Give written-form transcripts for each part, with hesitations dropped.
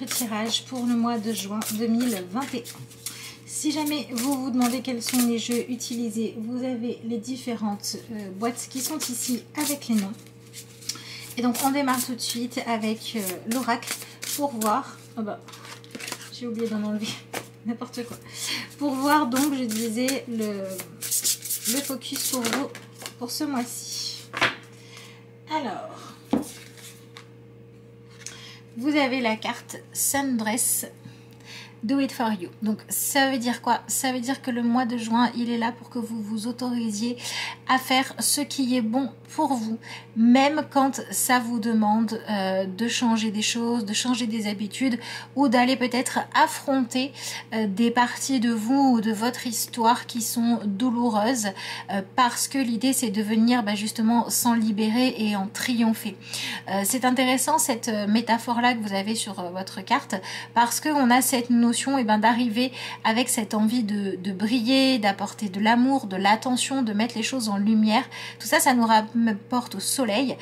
votre tirage pour le mois de juin 2021. Si jamais vous vous demandez quels sont les jeux utilisés, vous avez les différentes boîtes qui sont ici avec les noms. Et donc on démarre tout de suite avec l'oracle pour voir... Oh bah, j'ai oublié d'en enlever, n'importe quoi. Pour voir donc, je disais, le focus pour vous pour ce mois-ci. Alors, vous avez la carte Sundress. Do it for you. Donc ça veut dire quoi? Ça veut dire que le mois de juin, il est là pour que vous vous autorisiez à faire ce qui est bon pour vous, même quand ça vous demande de changer des choses, de changer des habitudes ou d'aller peut-être affronter des parties de vous ou de votre histoire qui sont douloureuses parce que l'idée c'est de venir justement s'en libérer et en triompher. C'est intéressant cette métaphore là que vous avez sur votre carte parce qu'on a cette notion d'arriver avec cette envie de briller, d'apporter de l'amour, de l'attention, de mettre les choses en lumière. Tout ça, ça nous rapporte au soleil,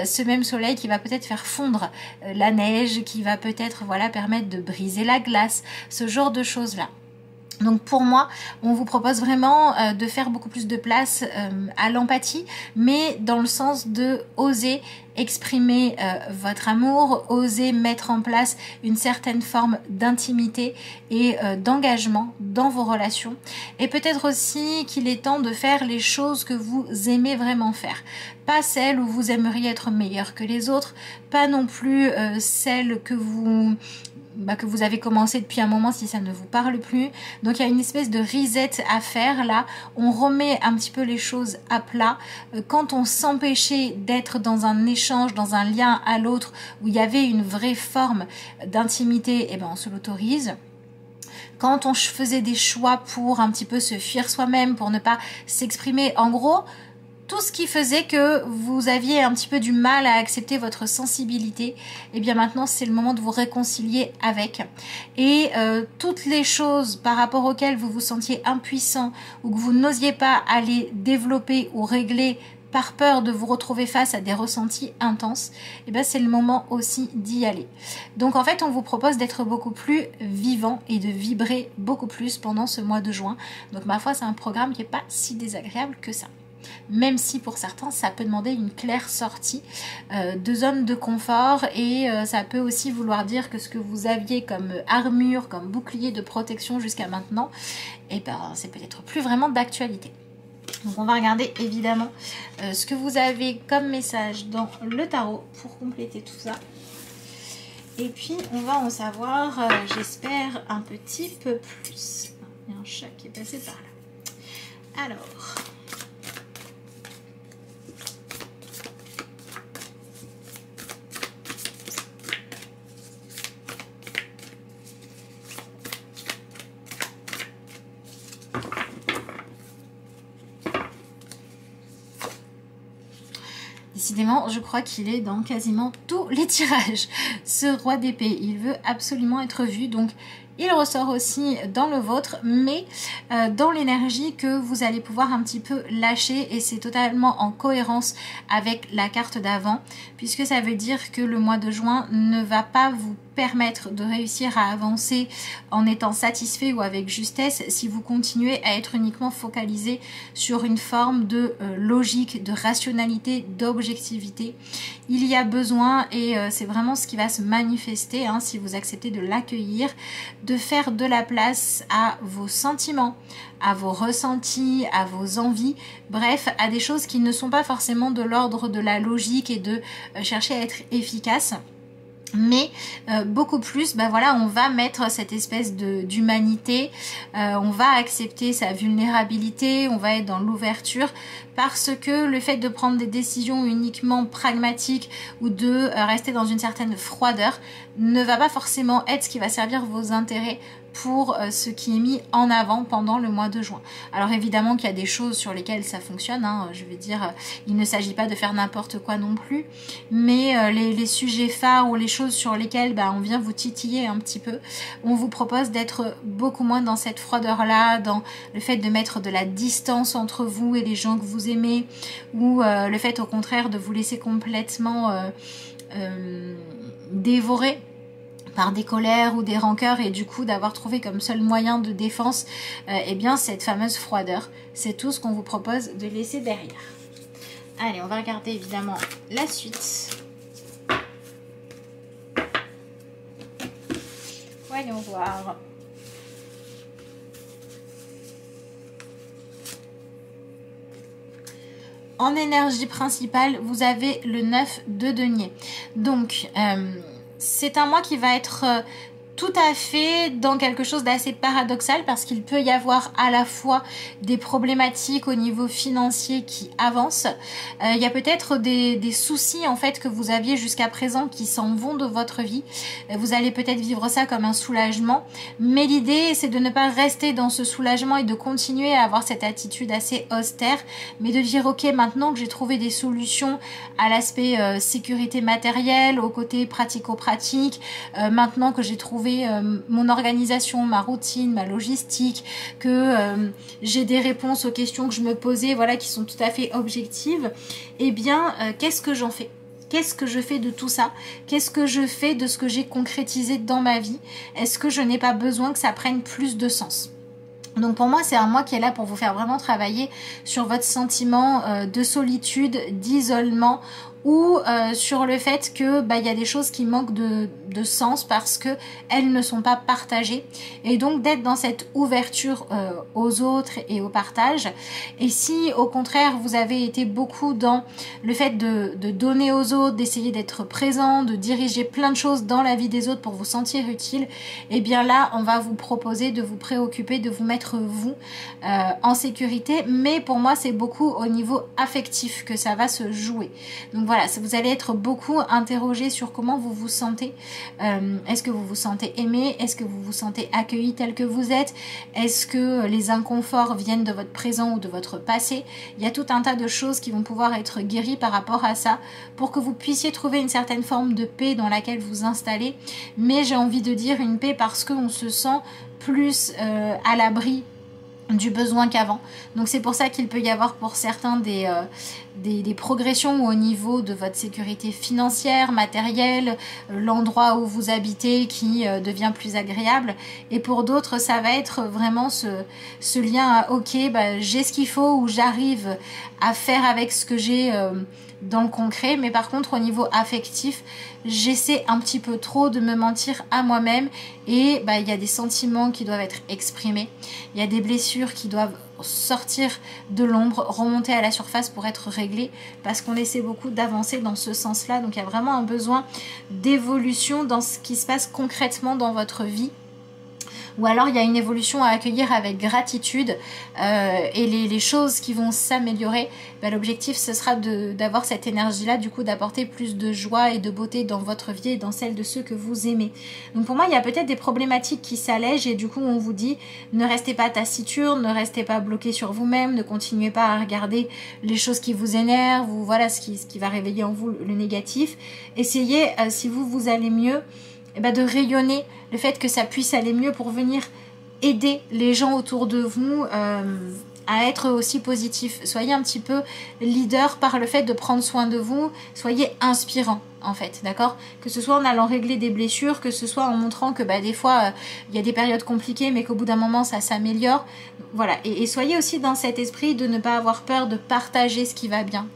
ce même soleil qui va peut-être faire fondre la neige, qui va peut-être permettre de briser la glace, ce genre de choses-là. Donc pour moi, on vous propose vraiment de faire beaucoup plus de place à l'empathie, mais dans le sens de oser exprimer votre amour, oser mettre en place une certaine forme d'intimité et d'engagement dans vos relations. Et peut-être aussi qu'il est temps de faire les choses que vous aimez vraiment faire. Pas celles où vous aimeriez être meilleur que les autres, pas non plus celles que vous avez commencé depuis un moment si ça ne vous parle plus. Donc il y a une espèce de reset à faire là. On remet un petit peu les choses à plat. Quand on s'empêchait d'être dans un échange, dans un lien à l'autre où il y avait une vraie forme d'intimité, on se l'autorise. Quand on faisait des choix pour un petit peu se fuir soi-même, pour ne pas s'exprimer, en gros, tout ce qui faisait que vous aviez un petit peu du mal à accepter votre sensibilité, et bien maintenant c'est le moment de vous réconcilier avec. Et toutes les choses par rapport auxquelles vous vous sentiez impuissant ou que vous n'osiez pas aller développer ou régler par peur de vous retrouver face à des ressentis intenses, c'est le moment aussi d'y aller. Donc en fait on vous propose d'être beaucoup plus vivant et de vibrer beaucoup plus pendant ce mois de juin. Donc ma foi c'est un programme qui n'est pas si désagréable que ça. Même si pour certains ça peut demander une claire sortie de zone de confort et ça peut aussi vouloir dire que ce que vous aviez comme armure, comme bouclier de protection jusqu'à maintenant, c'est peut-être plus vraiment d'actualité. Donc on va regarder évidemment ce que vous avez comme message dans le tarot pour compléter tout ça. Et puis on va en savoir, j'espère, un petit peu plus. Il y a un chat qui est passé par là. Alors... Décidément, je crois qu'il est dans quasiment tous les tirages. Ce roi d'épée, il veut absolument être vu. Donc, il ressort aussi dans le vôtre, mais dans l'énergie que vous allez pouvoir un petit peu lâcher. Et c'est totalement en cohérence avec la carte d'avant, puisque ça veut dire que le mois de juin ne va pas vous permettre de réussir à avancer en étant satisfait ou avec justesse si vous continuez à être uniquement focalisé sur une forme de logique, de rationalité, d'objectivité. Il y a besoin, et c'est vraiment ce qui va se manifester si vous acceptez de l'accueillir, de faire de la place à vos sentiments, à vos ressentis, à vos envies, bref, à des choses qui ne sont pas forcément de l'ordre de la logique et de chercher à être efficace. Mais beaucoup plus, on va mettre cette espèce d'humanité, on va accepter sa vulnérabilité, on va être dans l'ouverture, parce que le fait de prendre des décisions uniquement pragmatiques ou de rester dans une certaine froideur ne va pas forcément être ce qui va servir vos intérêts pour ce qui est mis en avant pendant le mois de juin. Alors évidemment qu'il y a des choses sur lesquelles ça fonctionne, je veux dire, il ne s'agit pas de faire n'importe quoi non plus, mais les sujets phares ou les choses sur lesquelles on vient vous titiller un petit peu, on vous propose d'être beaucoup moins dans cette froideur-là, dans le fait de mettre de la distance entre vous et les gens que vous aimez, ou le fait au contraire de vous laisser complètement dévorer par des colères ou des rancœurs et du coup d'avoir trouvé comme seul moyen de défense eh bien cette fameuse froideur. C'est tout ce qu'on vous propose de laisser derrière. Allez, on va regarder évidemment la suite. Voyons voir. En énergie principale, vous avez le 9 de denier. Donc, c'est un mois qui va être tout à fait dans quelque chose d'assez paradoxal parce qu'il peut y avoir à la fois des problématiques au niveau financier qui avancent. Il y a peut-être des soucis en fait que vous aviez jusqu'à présent qui s'en vont de votre vie. Vous allez peut-être vivre ça comme un soulagement, mais l'idée c'est de ne pas rester dans ce soulagement et de continuer à avoir cette attitude assez austère, mais de dire ok, maintenant que j'ai trouvé des solutions à l'aspect sécurité matérielle, au côté pratico-pratique, maintenant que j'ai trouvé mon organisation, ma routine, ma logistique, que j'ai des réponses aux questions que je me posais, voilà, qui sont tout à fait objectives, eh bien, qu'est-ce que j'en fais ? Qu'est-ce que je fais de tout ça? Qu'est-ce que je fais de ce que j'ai concrétisé dans ma vie? Est-ce que je n'ai pas besoin que ça prenne plus de sens? Donc pour moi, c'est un mois qui est là pour vous faire vraiment travailler sur votre sentiment de solitude, d'isolement, ou sur le fait que il y a des choses qui manquent de sens parce que elles ne sont pas partagées, et donc d'être dans cette ouverture aux autres et au partage. Et si au contraire vous avez été beaucoup dans le fait de donner aux autres, d'essayer d'être présent, de diriger plein de choses dans la vie des autres pour vous sentir utile, et bien là on va vous proposer de vous préoccuper, de vous mettre vous en sécurité. Mais pour moi c'est beaucoup au niveau affectif que ça va se jouer. Donc voilà, vous allez être beaucoup interrogé sur comment vous vous sentez. Est-ce que vous vous sentez aimé? Est-ce que vous vous sentez accueilli tel que vous êtes? Est-ce que les inconforts viennent de votre présent ou de votre passé? Il y a tout un tas de choses qui vont pouvoir être guéries par rapport à ça pour que vous puissiez trouver une certaine forme de paix dans laquelle vous installer. Mais j'ai envie de dire une paix parce qu'on se sent plus à l'abri du besoin qu'avant. Donc c'est pour ça qu'il peut y avoir pour certains des progressions au niveau de votre sécurité financière, matérielle, l'endroit où vous habitez qui devient plus agréable. Et pour d'autres, ça va être vraiment ce lien à ok, j'ai ce qu'il faut, ou j'arrive à faire avec ce que j'ai dans le concret, mais par contre au niveau affectif, j'essaie un petit peu trop de me mentir à moi-même, et il y a des sentiments qui doivent être exprimés, il y a des blessures qui doivent sortir de l'ombre, remonter à la surface pour être réglées, parce qu'on essaie beaucoup d'avancer dans ce sens-là. Donc il y a vraiment un besoin d'évolution dans ce qui se passe concrètement dans votre vie. Ou alors il y a une évolution à accueillir avec gratitude, et les choses qui vont s'améliorer, l'objectif ce sera d'avoir cette énergie là, du coup d'apporter plus de joie et de beauté dans votre vie et dans celle de ceux que vous aimez. Donc pour moi il y a peut-être des problématiques qui s'allègent, et du coup on vous dit ne restez pas taciturne, ne restez pas bloqué sur vous-même, ne continuez pas à regarder les choses qui vous énervent, ou voilà ce qui va réveiller en vous le négatif. Essayez, si vous allez mieux, de rayonner le fait que ça puisse aller mieux pour venir aider les gens autour de vous à être aussi positifs. Soyez un petit peu leader par le fait de prendre soin de vous, soyez inspirant en fait, d'accord? Que ce soit en allant régler des blessures, que ce soit en montrant que des fois il y a des périodes compliquées mais qu'au bout d'un moment ça s'améliore. Voilà, et soyez aussi dans cet esprit de ne pas avoir peur de partager ce qui va bien,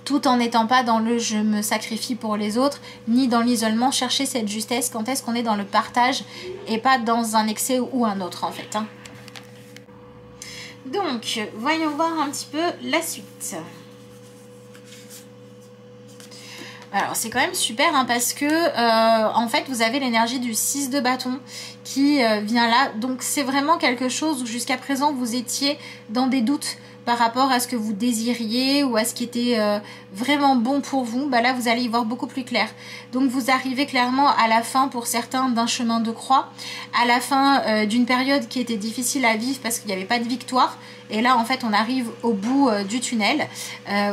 tout en n'étant pas dans le je me sacrifie pour les autres, ni dans l'isolement. Cherchez cette justesse quand est-ce qu'on est dans le partage et pas dans un excès ou un autre en fait. Donc, voyons voir un petit peu la suite. Alors c'est quand même super parce que en fait vous avez l'énergie du 6 de bâton qui vient là. Donc c'est vraiment quelque chose où jusqu'à présent vous étiez dans des doutes par rapport à ce que vous désiriez ou à ce qui était vraiment bon pour vous. Là vous allez y voir beaucoup plus clair. Donc vous arrivez clairement à la fin pour certains d'un chemin de croix, à la fin d'une période qui était difficile à vivre parce qu'il n'y avait pas de victoire. Et là, en fait, on arrive au bout du tunnel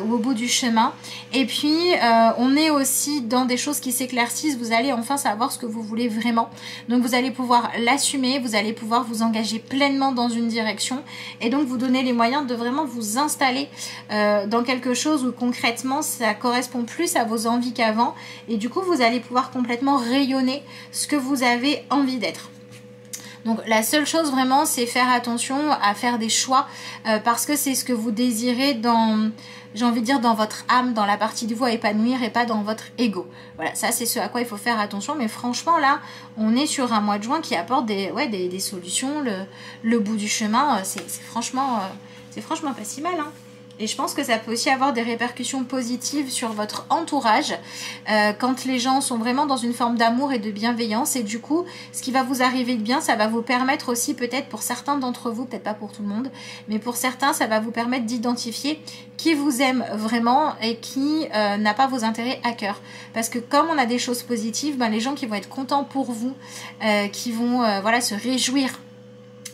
ou au bout du chemin. Et puis, on est aussi dans des choses qui s'éclaircissent. Vous allez enfin savoir ce que vous voulez vraiment. Donc, vous allez pouvoir l'assumer. Vous allez pouvoir vous engager pleinement dans une direction. Et donc, vous donner les moyens de vraiment vous installer dans quelque chose où concrètement, honnêtement, ça correspond plus à vos envies qu'avant. Et du coup, vous allez pouvoir complètement rayonner ce que vous avez envie d'être. Donc la seule chose vraiment, c'est faire attention à faire des choix parce que c'est ce que vous désirez dans, j'ai envie de dire, dans votre âme, dans la partie de vous à épanouir et pas dans votre ego. Voilà, ça c'est ce à quoi il faut faire attention. Mais franchement là, on est sur un mois de juin qui apporte des solutions. Le bout du chemin, c'est franchement pas si mal, hein. Et je pense que ça peut aussi avoir des répercussions positives sur votre entourage quand les gens sont vraiment dans une forme d'amour et de bienveillance. Et du coup, ce qui va vous arriver de bien, ça va vous permettre aussi, peut-être pour certains d'entre vous, peut-être pas pour tout le monde, mais pour certains, ça va vous permettre d'identifier qui vous aime vraiment et qui n'a pas vos intérêts à cœur. Parce que comme on a des choses positives, ben, les gens qui vont être contents pour vous, qui vont se réjouir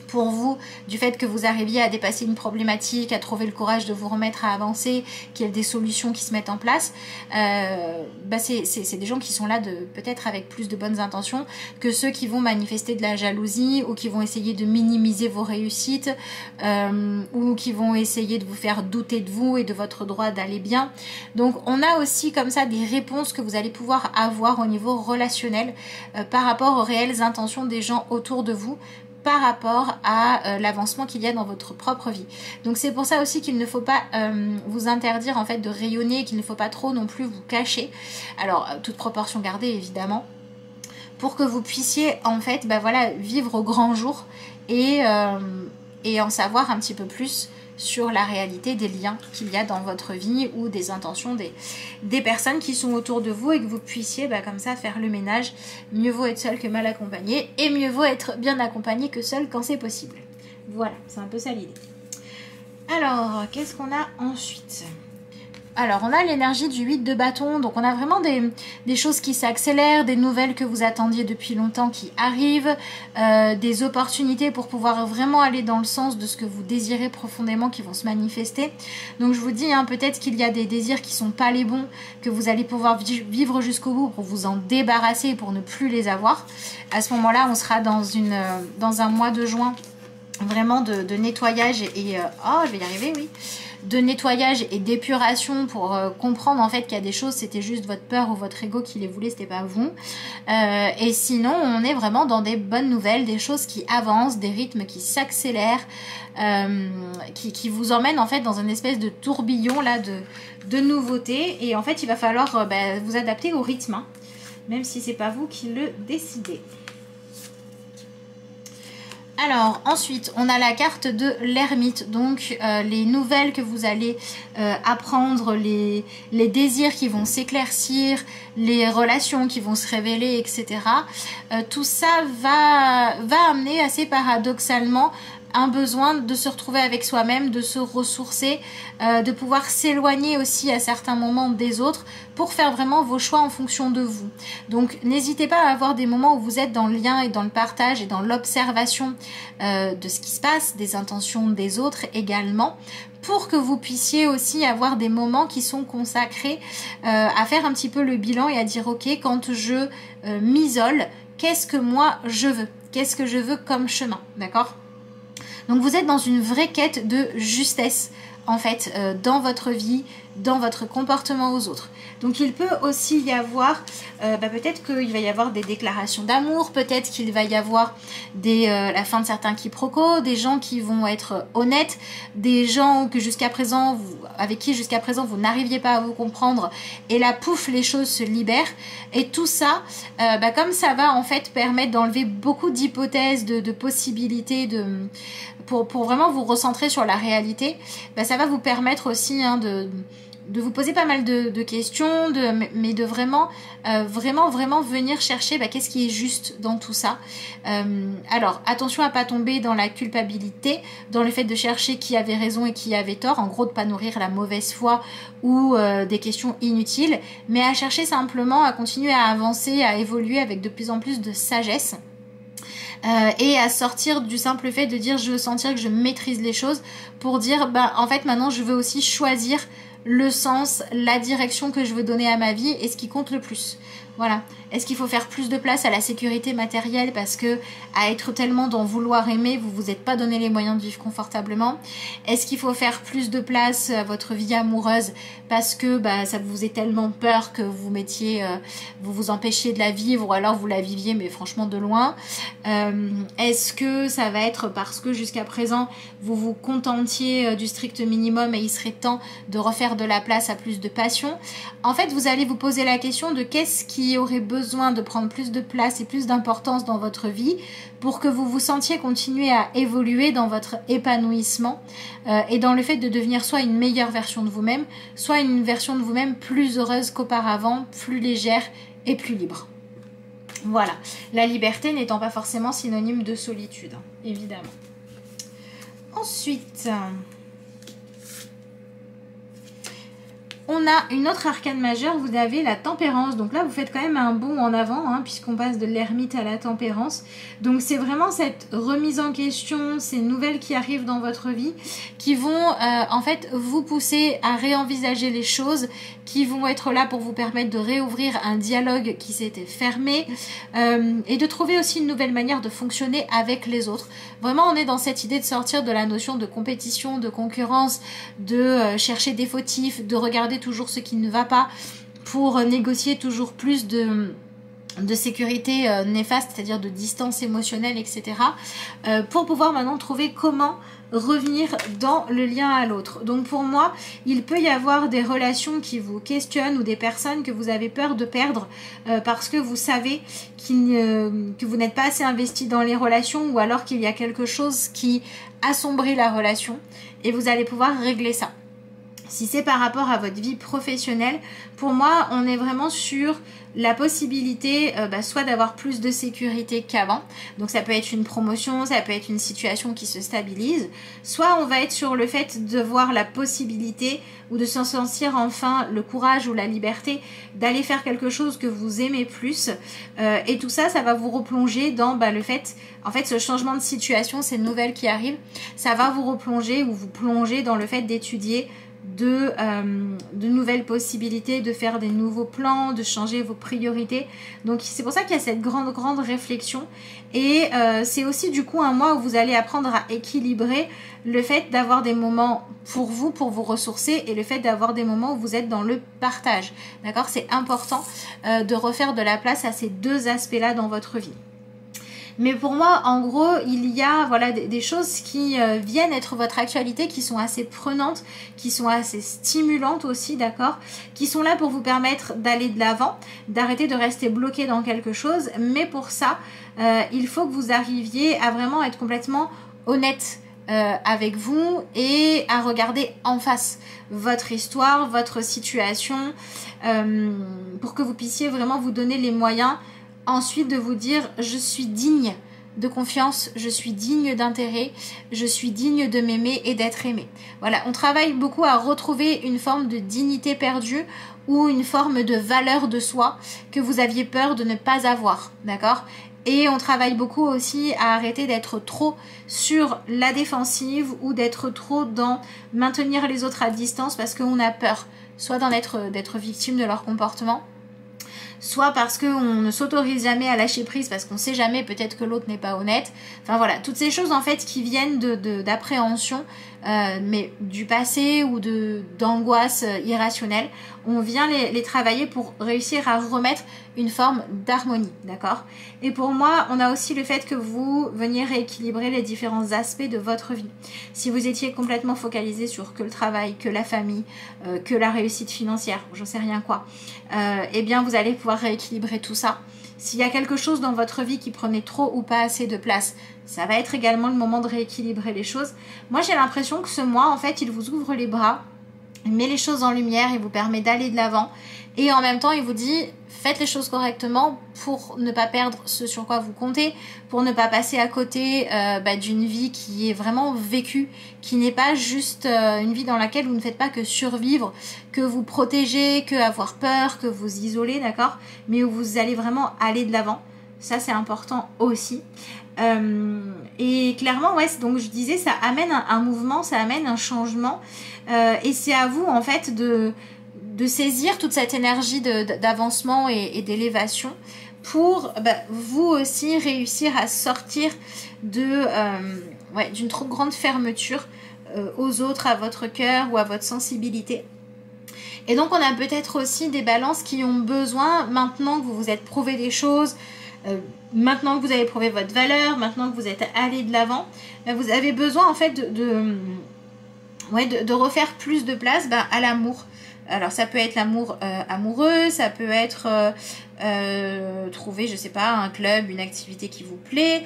pour vous du fait que vous arriviez à dépasser une problématique, à trouver le courage de vous remettre à avancer, qu'il y ait des solutions qui se mettent en place, c'est des gens qui sont là peut-être avec plus de bonnes intentions que ceux qui vont manifester de la jalousie ou qui vont essayer de minimiser vos réussites ou qui vont essayer de vous faire douter de vous et de votre droit d'aller bien. Donc on a aussi comme ça des réponses que vous allez pouvoir avoir au niveau relationnel par rapport aux réelles intentions des gens autour de vous, par rapport à l'avancement qu'il y a dans votre propre vie. Donc c'est pour ça aussi qu'il ne faut pas vous interdire en fait de rayonner, qu'il ne faut pas trop non plus vous cacher. Alors toute proportion gardée évidemment, pour que vous puissiez en fait vivre au grand jour et en savoir un petit peu plus sur la réalité des liens qu'il y a dans votre vie ou des intentions des personnes qui sont autour de vous et que vous puissiez comme ça faire le ménage. Mieux vaut être seul que mal accompagné et mieux vaut être bien accompagné que seul quand c'est possible. Voilà, c'est un peu ça l'idée. Alors, qu'est-ce qu'on a ensuite ? Alors, on a l'énergie du 8 de bâton, donc on a vraiment des choses qui s'accélèrent, des nouvelles que vous attendiez depuis longtemps qui arrivent, des opportunités pour pouvoir vraiment aller dans le sens de ce que vous désirez profondément qui vont se manifester. Donc je vous dis, peut-être qu'il y a des désirs qui sont pas les bons, que vous allez pouvoir vivre jusqu'au bout pour vous en débarrasser et pour ne plus les avoir. À ce moment-là, on sera dans un mois de juin vraiment de nettoyage et je vais y arriver, oui, de nettoyage et d'épuration pour comprendre en fait qu'il y a des choses, c'était juste votre peur ou votre ego qui les voulait, c'était pas vous. Et sinon, on est vraiment dans des bonnes nouvelles, des choses qui avancent, des rythmes qui s'accélèrent, qui vous emmènent en fait dans une espèce de tourbillon là de nouveautés. Et en fait, il va falloir vous adapter au rythme, même si c'est pas vous qui le décidez. Alors ensuite on a la carte de l'ermite, donc les nouvelles que vous allez apprendre, les désirs qui vont s'éclaircir, les relations qui vont se révéler, etc. Tout ça va amener assez paradoxalement un besoin de se retrouver avec soi-même, de se ressourcer, de pouvoir s'éloigner aussi à certains moments des autres pour faire vraiment vos choix en fonction de vous. Donc n'hésitez pas à avoir des moments où vous êtes dans le lien et dans le partage et dans l'observation de ce qui se passe, des intentions des autres également, pour que vous puissiez aussi avoir des moments qui sont consacrés à faire un petit peu le bilan et à dire ok, quand je m'isole, qu'est-ce que moi je veux? Qu'est-ce que je veux comme chemin? D'accord? Donc vous êtes dans une vraie quête de justesse en fait dans votre vie, dans votre comportement aux autres. Donc il peut aussi y avoir, peut-être qu'il va y avoir des déclarations d'amour, peut-être qu'il va y avoir la fin de certains quiproquos, des gens qui vont être honnêtes, des gens que avec qui jusqu'à présent vous n'arriviez pas à vous comprendre, et là pouf, les choses se libèrent. Et tout ça, comme ça va en fait permettre d'enlever beaucoup d'hypothèses, de possibilités, pour vraiment vous recentrer sur la réalité, ça va vous permettre aussi de vous poser pas mal de questions, mais de vraiment venir chercher qu'est-ce qui est juste dans tout ça. Alors attention à pas tomber dans la culpabilité, dans le fait de chercher qui avait raison et qui avait tort, en gros de pas nourrir la mauvaise foi ou des questions inutiles, mais à chercher simplement à continuer à avancer, à évoluer avec de plus en plus de sagesse. Et à sortir du simple fait de dire je veux sentir que je maîtrise les choses, pour dire en fait maintenant je veux aussi choisir le sens, la direction que je veux donner à ma vie et ce qui compte le plus. Voilà. Est-ce qu'il faut faire plus de place à la sécurité matérielle parce que à être tellement dans vouloir aimer, vous vous êtes pas donné les moyens de vivre confortablement? Est-ce qu'il faut faire plus de place à votre vie amoureuse parce que ça vous faisait tellement peur que vous mettiez, vous vous empêchiez de la vivre ou alors vous la viviez mais franchement de loin? Est-ce que ça va être parce que jusqu'à présent vous vous contentiez du strict minimum et il serait temps de refaire de la place à plus de passion? En fait, vous allez vous poser la question de qu'est-ce qui aurait besoin de prendre plus de place et plus d'importance dans votre vie pour que vous vous sentiez continuer à évoluer dans votre épanouissement et dans le fait de devenir soit une meilleure version de vous-même, soit une version de vous-même plus heureuse qu'auparavant, plus légère et plus libre. Voilà, la liberté n'étant pas forcément synonyme de solitude, hein, évidemment. Ensuite, on a une autre arcane majeure, vous avez la tempérance. Donc là, vous faites quand même un bond en avant, hein, puisqu'on passe de l'ermite à la tempérance. Donc c'est vraiment cette remise en question, ces nouvelles qui arrivent dans votre vie, qui vont en fait vous pousser à réenvisager les choses, qui vont être là pour vous permettre de réouvrir un dialogue qui s'était fermé et de trouver aussi une nouvelle manière de fonctionner avec les autres. Vraiment, on est dans cette idée de sortir de la notion de compétition, de concurrence, de chercher des fautifs, de regarder toujours ce qui ne va pas pour négocier toujours plus de sécurité néfaste, c'est-à-dire de distance émotionnelle, etc. Pour pouvoir maintenant trouver comment revenir dans le lien à l'autre. Donc pour moi, il peut y avoir des relations qui vous questionnent ou des personnes que vous avez peur de perdre parce que vous savez que vous n'êtes pas assez investi dans les relations ou alors qu'il y a quelque chose qui assombrit la relation et vous allez pouvoir régler ça. Si c'est par rapport à votre vie professionnelle, pour moi, on est vraiment sur la possibilité soit d'avoir plus de sécurité qu'avant. Donc ça peut être une promotion, ça peut être une situation qui se stabilise. Soit on va être sur le fait de voir la possibilité ou de s'en sentir enfin le courage ou la liberté d'aller faire quelque chose que vous aimez plus. Et tout ça, ça va vous replonger dans le fait, en fait, ce changement de situation, ces nouvelles qui arrivent, ça va vous replonger ou vous plonger dans le fait d'étudier de nouvelles possibilités, de faire des nouveaux plans, de changer vos priorités. Donc c'est pour ça qu'il y a cette grande réflexion et c'est aussi du coup un mois où vous allez apprendre à équilibrer le fait d'avoir des moments pour vous ressourcer et le fait d'avoir des moments où vous êtes dans le partage. D'accord? C'est important de refaire de la place à ces deux aspects-là dans votre vie. Mais pour moi, en gros, il y a des choses qui viennent être votre actualité, qui sont assez prenantes, qui sont assez stimulantes aussi, d'accord? Qui sont là pour vous permettre d'aller de l'avant, d'arrêter de rester bloqué dans quelque chose. Mais pour ça, il faut que vous arriviez à vraiment être complètement honnête avec vous et à regarder en face votre histoire, votre situation, pour que vous puissiez vraiment vous donner les moyens ensuite de vous dire je suis digne de confiance, je suis digne d'intérêt, je suis digne de m'aimer et d'être aimée. Voilà, on travaille beaucoup à retrouver une forme de dignité perdue ou une forme de valeur de soi que vous aviez peur de ne pas avoir, d'accord? Et on travaille beaucoup aussi à arrêter d'être trop sur la défensive ou d'être trop dans maintenir les autres à distance parce qu'on a peur, soit d'être victime de leur comportement, soit parce qu'on ne s'autorise jamais à lâcher prise parce qu'on sait jamais, peut-être que l'autre n'est pas honnête. Enfin voilà, toutes ces choses en fait qui viennent d'appréhension, mais du passé ou d'angoisse irrationnelle, on vient les travailler pour réussir à remettre une forme d'harmonie, d'accord? Et pour moi, on a aussi le fait que vous veniez rééquilibrer les différents aspects de votre vie. Si vous étiez complètement focalisé sur que le travail, que la famille, que la réussite financière, j'en sais rien quoi, eh bien vous allez pouvoir rééquilibrer tout ça. S'il y a quelque chose dans votre vie qui prenait trop ou pas assez de place, ça va être également le moment de rééquilibrer les choses. Moi, j'ai l'impression que ce mois, en fait, il vous ouvre les bras, il met les choses en lumière, il vous permet d'aller de l'avant. Et en même temps, il vous dit, faites les choses correctement pour ne pas perdre ce sur quoi vous comptez, pour ne pas passer à côté d'une vie qui est vraiment vécue, qui n'est pas juste une vie dans laquelle vous ne faites pas que survivre, que vous protéger, que avoir peur, que vous isoler, d'accord? Mais où vous allez vraiment aller de l'avant. Ça, c'est important aussi. Et clairement, ouais, donc je disais, ça amène un mouvement, ça amène un changement. Et c'est à vous, en fait, de saisir toute cette énergie d'avancement et d'élévation pour vous aussi réussir à sortir d'une trop grande fermeture aux autres, à votre cœur ou à votre sensibilité. Et donc on a peut-être aussi des balances qui ont besoin, maintenant que vous vous êtes prouvé des choses, maintenant que vous avez prouvé votre valeur, maintenant que vous êtes allé de l'avant, vous avez besoin en fait de refaire plus de place à l'amour. Alors ça peut être l'amour amoureux, ça peut être trouver, je sais pas, un club, une activité qui vous plaît,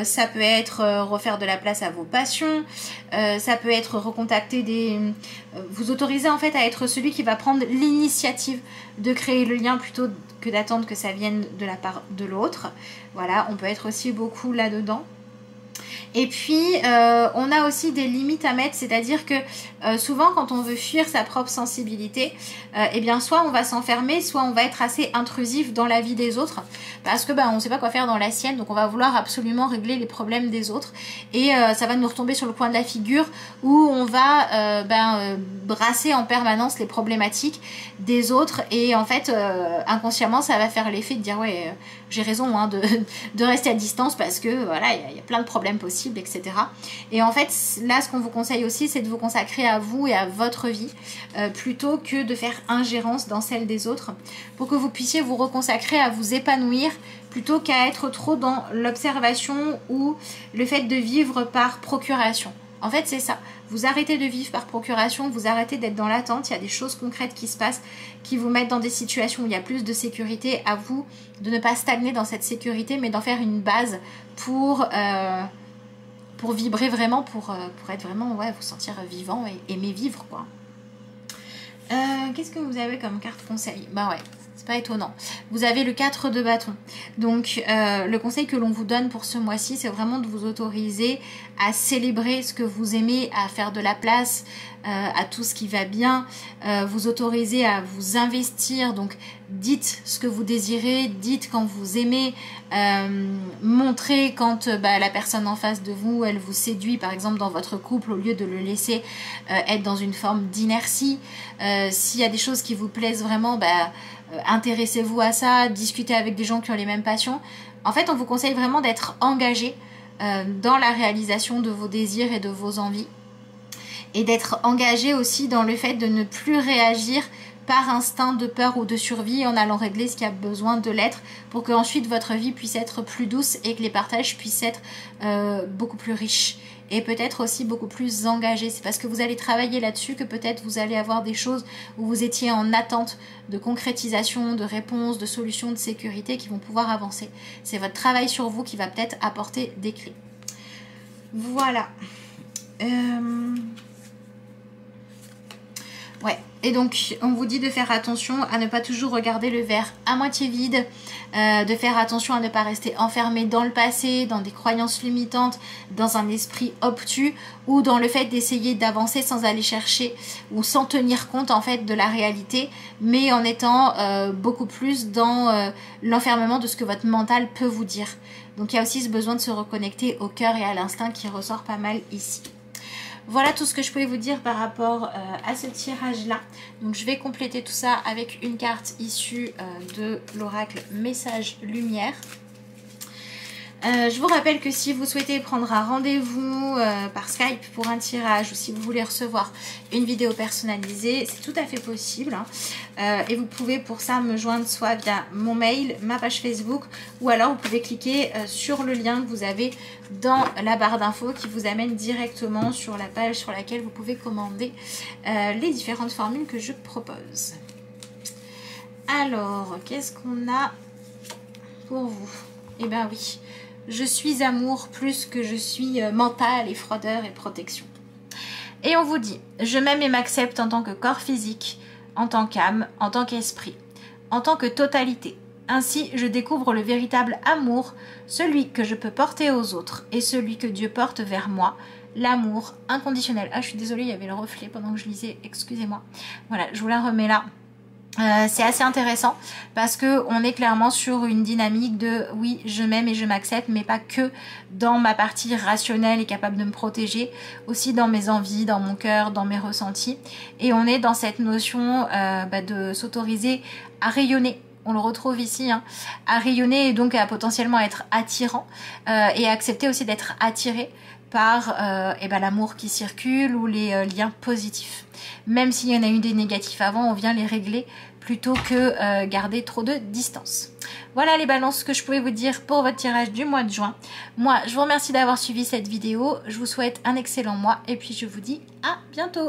ça peut être refaire de la place à vos passions, ça peut être recontacter vous autoriser en fait à être celui qui va prendre l'initiative de créer le lien plutôt que d'attendre que ça vienne de la part de l'autre. Voilà, on peut être aussi beaucoup là-dedans. Et puis, on a aussi des limites à mettre, c'est-à-dire que souvent, quand on veut fuir sa propre sensibilité, eh bien, soit on va s'enfermer, soit on va être assez intrusif dans la vie des autres, parce que on ne sait pas quoi faire dans la sienne, donc on va vouloir absolument régler les problèmes des autres, et ça va nous retomber sur le coin de la figure, où on va brasser en permanence les problématiques des autres, et en fait, inconsciemment, ça va faire l'effet de dire, ouais, j'ai raison hein, de rester à distance, parce que voilà, il y a plein de problèmes possibles, etc. Et en fait, là, ce qu'on vous conseille aussi, c'est de vous consacrer à vous et à votre vie, plutôt que de faire ingérence dans celle des autres, pour que vous puissiez vous reconsacrer à vous épanouir, plutôt qu'à être trop dans l'observation ou le fait de vivre par procuration. En fait, c'est ça. Vous arrêtez de vivre par procuration, vous arrêtez d'être dans l'attente. Il y a des choses concrètes qui se passent, qui vous mettent dans des situations où il y a plus de sécurité. À vous de ne pas stagner dans cette sécurité, mais d'en faire une base pour vibrer vraiment, pour être vraiment, ouais, vous sentir vivant et aimer vivre, quoi. Qu'est-ce que vous avez comme carte conseil? Ouais, c'est pas étonnant. Vous avez le 4 de bâton. Donc, le conseil que l'on vous donne pour ce mois-ci, c'est vraiment de vous autoriser à célébrer ce que vous aimez, à faire de la place à tout ce qui va bien, vous autoriser à vous investir. Donc, dites ce que vous désirez, dites quand vous aimez, montrez quand la personne en face de vous, elle vous séduit, par exemple dans votre couple, au lieu de le laisser être dans une forme d'inertie. S'il y a des choses qui vous plaisent vraiment, intéressez-vous à ça, discutez avec des gens qui ont les mêmes passions. En fait, on vous conseille vraiment d'être engagé dans la réalisation de vos désirs et de vos envies. Et d'être engagé aussi dans le fait de ne plus réagir par instinct de peur ou de survie en allant régler ce qui a besoin de l'être pour que ensuite votre vie puisse être plus douce et que les partages puissent être beaucoup plus riches et peut-être aussi beaucoup plus engagés. C'est parce que vous allez travailler là-dessus que peut-être vous allez avoir des choses où vous étiez en attente de concrétisation, de réponse, de solutions, de sécurité qui vont pouvoir avancer. C'est votre travail sur vous qui va peut-être apporter des clés. Voilà. Ouais, et donc on vous dit de faire attention à ne pas toujours regarder le verre à moitié vide, de faire attention à ne pas rester enfermé dans le passé, dans des croyances limitantes, dans un esprit obtus ou dans le fait d'essayer d'avancer sans aller chercher ou sans tenir compte en fait de la réalité, mais en étant beaucoup plus dans l'enfermement de ce que votre mental peut vous dire. Donc il y a aussi ce besoin de se reconnecter au cœur et à l'instinct qui ressort pas mal ici. Voilà tout ce que je pouvais vous dire par rapport à ce tirage-là. Donc je vais compléter tout ça avec une carte issue de l'oracle Message Lumière. Je vous rappelle que si vous souhaitez prendre un rendez-vous par Skype pour un tirage ou si vous voulez recevoir une vidéo personnalisée, c'est tout à fait possible. Et vous pouvez pour ça me joindre soit via mon mail, ma page Facebook, ou alors vous pouvez cliquer sur le lien que vous avez dans la barre d'infos qui vous amène directement sur la page sur laquelle vous pouvez commander les différentes formules que je propose. Alors, qu'est-ce qu'on a pour vous? Eh bien oui. Je suis amour plus que je suis mental et froideur et protection. Et on vous dit, je m'aime et m'accepte en tant que corps physique, en tant qu'âme, en tant qu'esprit, en tant que totalité. Ainsi, je découvre le véritable amour, celui que je peux porter aux autres et celui que Dieu porte vers moi, l'amour inconditionnel. Ah, je suis désolée, il y avait le reflet pendant que je lisais, excusez-moi. Voilà, je vous la remets là. C'est assez intéressant parce que on est clairement sur une dynamique de oui, je m'aime et je m'accepte, mais pas que dans ma partie rationnelle et capable de me protéger, aussi dans mes envies, dans mon cœur, dans mes ressentis. Et on est dans cette notion de s'autoriser à rayonner. On le retrouve ici, hein, à rayonner et donc à potentiellement être attirant et à accepter aussi d'être attiré par l'amour qui circule ou les liens positifs. Même s'il y en a eu des négatifs avant, on vient les régler plutôt que garder trop de distance. Voilà les balances, ce que je pouvais vous dire pour votre tirage du mois de juin. Moi, je vous remercie d'avoir suivi cette vidéo. Je vous souhaite un excellent mois et puis je vous dis à bientôt.